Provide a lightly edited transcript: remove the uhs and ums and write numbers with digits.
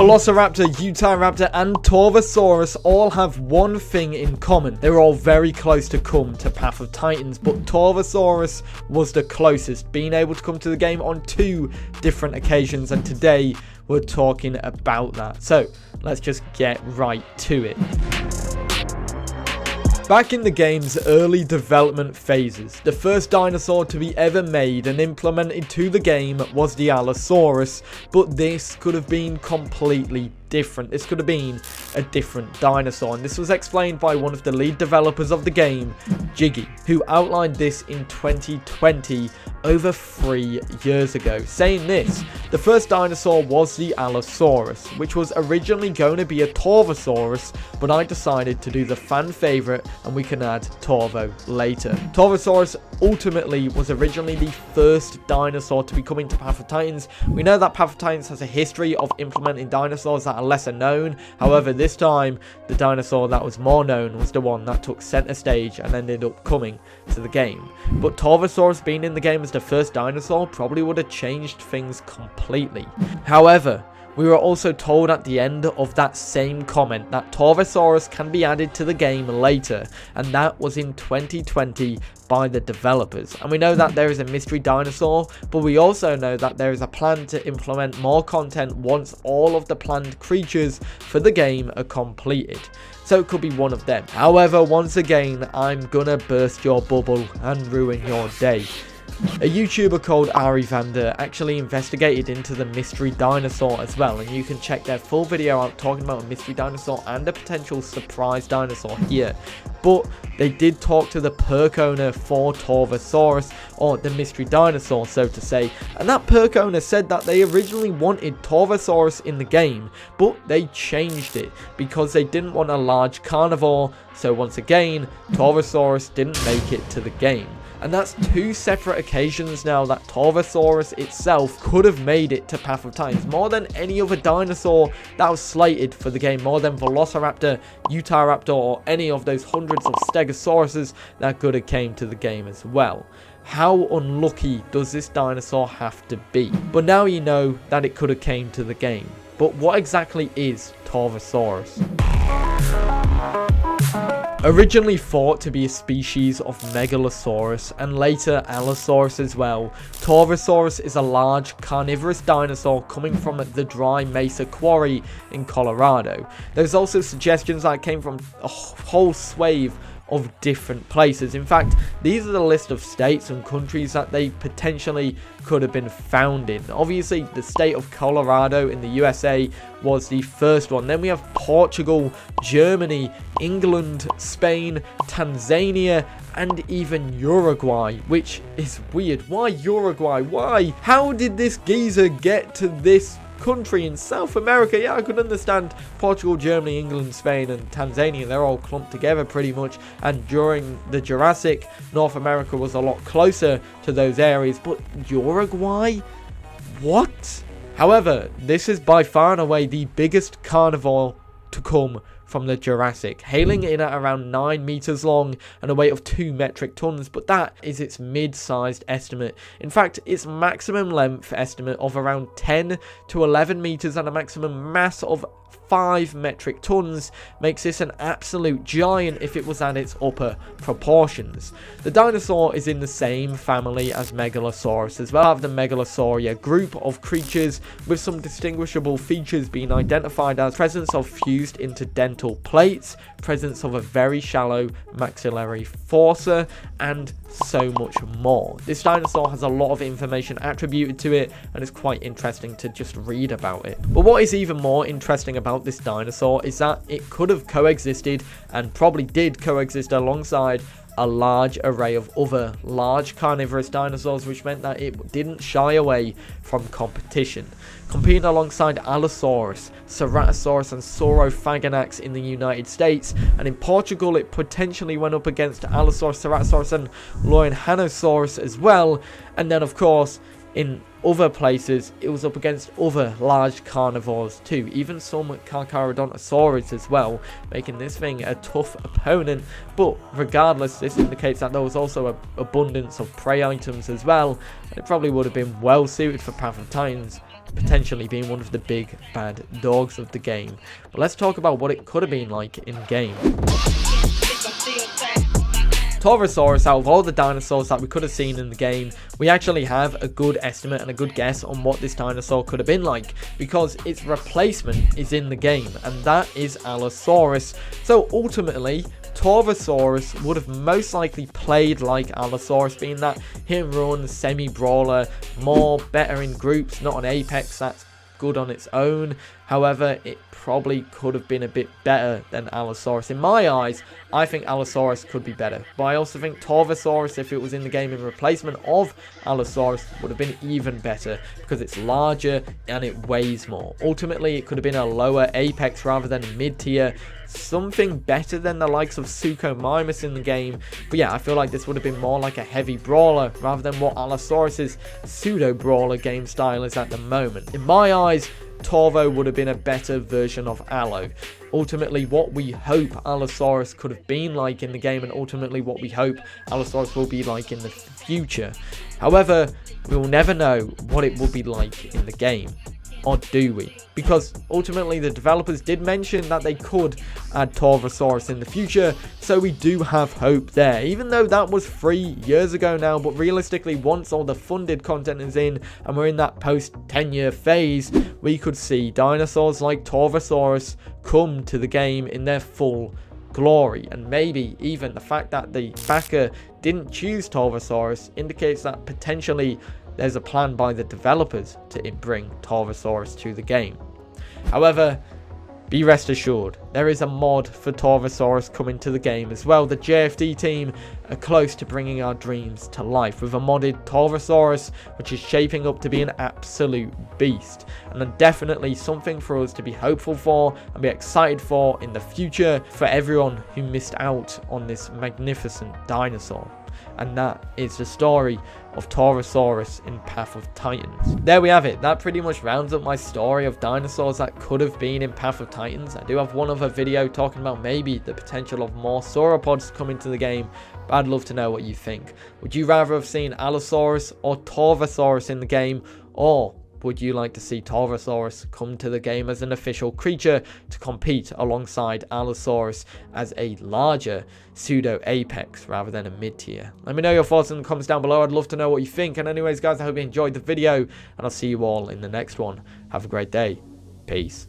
Velociraptor, Utahraptor, and Torvosaurus all have one thing in common. They were all very close to come to Path of Titans, but Torvosaurus was the closest, being able to come to the game on 2 different occasions, and today we're talking about that. So let's just get right to it. Back in the game's early development phases, the first dinosaur to be ever made and implemented to the game was the Allosaurus, but this could have been completely different. This could have been a different dinosaur, and this was explained by one of the lead developers of the game, Jiggy, who outlined this in 2020, over 3 years ago, saying this: the first dinosaur was the Allosaurus, which was originally going to be a Torvosaurus, but I decided to do the fan favorite and we can add Torvo later. Torvosaurus ultimately was originally the first dinosaur to be coming to Path of Titans. We know that Path of Titans has a history of implementing dinosaurs that are lesser known. However, this time the dinosaur that was more known was the one that took center stage and ended up coming to the game. But Torvosaurus being in the game as the first dinosaur probably would have changed things completely. However, we were also told at the end of that same comment that Torvosaurus can be added to the game later, and that was in 2020 by the developers. And we know that there is a mystery dinosaur, but we also know that there is a plan to implement more content once all of the planned creatures for the game are completed. So it could be one of them. However, once again, I'm gonna burst your bubble and ruin your day. A YouTuber called SWRVE actually investigated into the mystery dinosaur as well, and you can check their full video out talking about a mystery dinosaur and a potential surprise dinosaur here. But they did talk to the perk owner for Torvosaurus, or the mystery dinosaur so to say, and that perk owner said that they originally wanted Torvosaurus in the game, but they changed it because they didn't want a large carnivore. So once again, Torvosaurus didn't make it to the game. And that's 2 separate occasions now that Torvosaurus itself could have made it to Path of Titans, more than any other dinosaur that was slated for the game, more than Velociraptor, Utahraptor, or any of those hundreds of Stegosauruses that could have came to the game as well. How unlucky does this dinosaur have to be? But now you know that it could have came to the game. But what exactly is Torvosaurus? Originally thought to be a species of Megalosaurus and later Allosaurus as well, Torvosaurus is a large carnivorous dinosaur coming from the Dry Mesa Quarry in Colorado. There's also suggestions that it came from a whole swathe of different places. In fact, these are the list of states and countries that they potentially could have been found in. Obviously, the state of Colorado in the USA was the first one. Then we have Portugal, Germany, England, Spain, Tanzania, and even Uruguay, which is weird. Why Uruguay? Why? How did this geezer get to this country in South America? Yeah, I could understand Portugal, Germany, England, Spain, and Tanzania. They're all clumped together pretty much, and during the Jurassic, North America was a lot closer to those areas, but Uruguay? What? However, this is by far and away the biggest carnivore to come from the Jurassic, hailing in at around 9 meters long and a weight of 2 metric tons, but that is its mid-sized estimate. In fact, its maximum length estimate of around 10 to 11 meters and a maximum mass of 5 metric tons makes this an absolute giant if it was at its upper proportions. The dinosaur is in the same family as Megalosaurus as well, of the Megalosauria group of creatures, with some distinguishable features being identified as presence of fused interdental plates, presence of a very shallow maxillary fossa, and so much more. This dinosaur has a lot of information attributed to it, and it's quite interesting to just read about it. But what is even more interesting about this dinosaur is that it could have coexisted, and probably did coexist, alongside a large array of other large carnivorous dinosaurs, which meant that it didn't shy away from competition, competing alongside Allosaurus, Ceratosaurus, and Saurophaganax in the United States, and in Portugal it potentially went up against Allosaurus, Ceratosaurus, and Loianhanosaurus as well, and then of course in other places it was up against other large carnivores too, even some Carcharodontosaurids as well, making this thing a tough opponent. But regardless, this indicates that there was also an abundance of prey items as well. It probably would have been well suited for Path of Titans, potentially being one of the big bad dogs of the game. But let's talk about what it could have been like in game. Torvosaurus, out of all the dinosaurs that we could have seen in the game, we actually have a good estimate and a good guess on what this dinosaur could have been like, because its replacement is in the game, and that is Allosaurus. So ultimately, Torvosaurus would have most likely played like Allosaurus, being that hit and run, semi-brawler, more better in groups, not on Apex, that's good on its own. However, it probably could have been a bit better than Allosaurus. In my eyes, I think Allosaurus could be better. But I also think Torvosaurus, if it was in the game in replacement of Allosaurus, would have been even better because it's larger and it weighs more. Ultimately, it could have been a lower Apex rather than mid-tier. Something better than the likes of Suchomimus in the game. But yeah, I feel like this would have been more like a heavy brawler rather than what Allosaurus's pseudo-brawler game style is at the moment. In my eyes, Torvo would have been a better version of Allo. Ultimately, what we hope Allosaurus could have been like in the game, and ultimately what we hope Allosaurus will be like in the future. However, we will never know what it will be like in the game. Or do we? Because ultimately the developers did mention that they could add Torvosaurus in the future, so we do have hope there, even though that was 3 years ago now. But realistically, once all the funded content is in and we're in that post 10-year phase, we could see dinosaurs like Torvosaurus come to the game in their full glory. And maybe even the fact that the backer didn't choose Torvosaurus indicates that potentially there's a plan by the developers to bring Torvosaurus to the game. However, be rest assured, there is a mod for Torvosaurus coming to the game as well. The JFD team are close to bringing our dreams to life with a modded Torvosaurus, which is shaping up to be an absolute beast, and definitely something for us to be hopeful for and be excited for in the future for everyone who missed out on this magnificent dinosaur. And that is the story of Torvosaurus in Path of Titans. There we have it. That pretty much rounds up my story of dinosaurs that could have been in Path of Titans. I do have one other video talking about maybe the potential of more sauropods coming to the game, but I'd love to know what you think. Would you rather have seen Allosaurus or Torvosaurus in the game, or would you like to see Torvosaurus come to the game as an official creature to compete alongside Allosaurus as a larger pseudo-apex rather than a mid-tier? Let me know your thoughts in the comments down below. I'd love to know what you think. And anyways, guys, I hope you enjoyed the video, and I'll see you all in the next one. Have a great day. Peace.